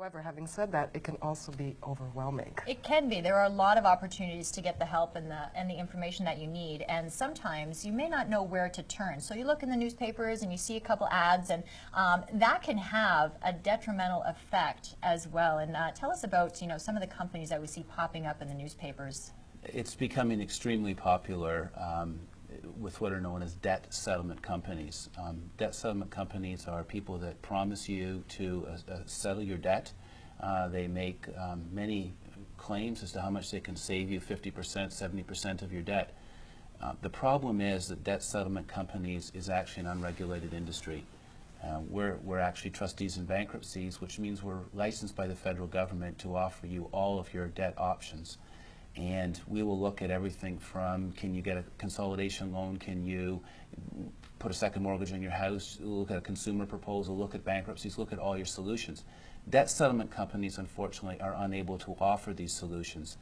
However, having said that, it can also be overwhelming. It can be. There are a lot of opportunities to get the help and the information that you need, and sometimes you may not know where to turn. So you look in the newspapers and you see a couple ads, and that can have a detrimental effect as well. And tell us about some of the companies that we see popping up in the newspapers. It's becoming extremely popular with what are known as debt settlement companies. Debt settlement companies are people that promise you to settle your debt. They make many claims as to how much they can save you, 50%, 70% of your debt. The problem is that debt settlement companies is actually an unregulated industry. We're actually trustees in bankruptcies, which means we're licensed by the federal government to offer you all of your debt options. And we will look at everything from, can you get a consolidation loan, can you put a second mortgage on your house, look at a consumer proposal, look at bankruptcies, look at all your solutions. Debt settlement companies, unfortunately, are unable to offer these solutions.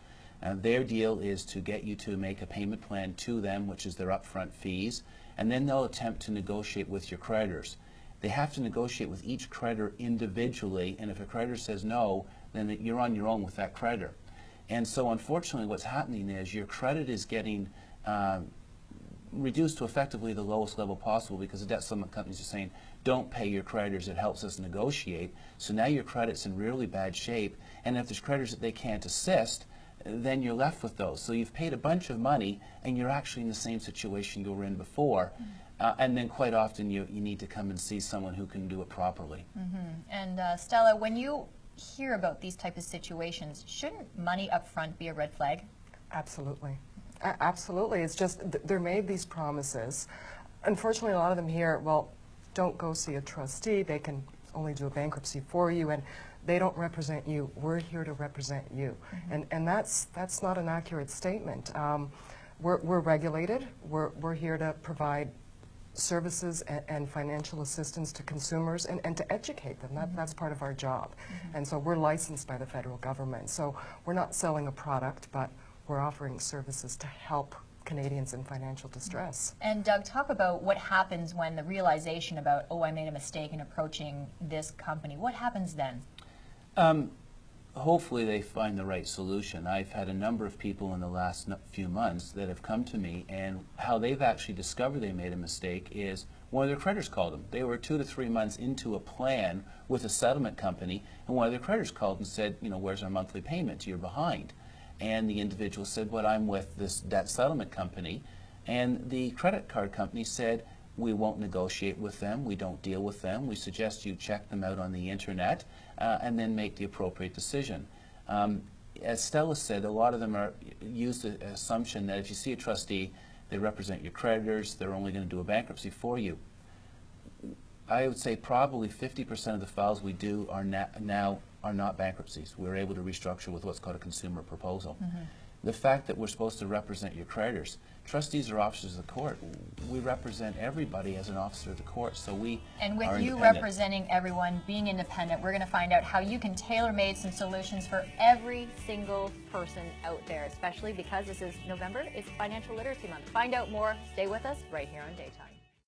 Their deal is to get you to make a payment plan to them, which is their upfront fees, and then they'll attempt to negotiate with your creditors. They have to negotiate with each creditor individually, and if a creditor says no, then you're on your own with that creditor. And so unfortunately what's happening is your credit is getting reduced to effectively the lowest level possible, because the debt settlement companies are saying, don't pay your creditors, it helps us negotiate. So now your credit's in really bad shape, and if there's creditors that they can't assist, then you're left with those. So you've paid a bunch of money and you're actually in the same situation you were in before. And then quite often you need to come and see someone who can do it properly. And Stella, when you hear about these type of situations, shouldn't money up front be a red flag? Absolutely. Absolutely. It's just they're made these promises. Unfortunately, a lot of them hear, well, don't go see a trustee. They can only do a bankruptcy for you, and they don't represent you. We're here to represent you. And that's not an accurate statement. We're regulated. We're here to provide services and financial assistance to consumers and to educate them. That's part of our job. And so we're licensed by the federal government. So we're not selling a product, but we're offering services to help Canadians in financial distress. And Doug, talk about what happens when the realization about, oh, I made a mistake in approaching this company. What happens then? Hopefully they find the right solution. I've had a number of people in the last few months that have come to me, and how they've actually discovered they made a mistake is one of their creditors called them. They were 2 to 3 months into a plan with a settlement company, and one of their creditors called and said, where's our monthly payment? You're behind. And the individual said, well, I'm with this debt settlement company. And the credit card company said, we won't negotiate with them, we don't deal with them, we suggest you check them out on the internet and then make the appropriate decision. As Stella said, a lot of them use the assumption that if you see a trustee, they represent your creditors, they're only going to do a bankruptcy for you. I would say probably 50% of the files we do are now are not bankruptcies. We're able to restructure with what's called a consumer proposal. The fact that we're supposed to represent your creditors, trustees are officers of the court. We represent everybody as an officer of the court, so we And with are you independent. representing everyone, being independent, we're going to find out how you can tailor-made some solutions for every single person out there, especially because this is November, it's Financial Literacy Month. Find out more, stay with us right here on Daytime.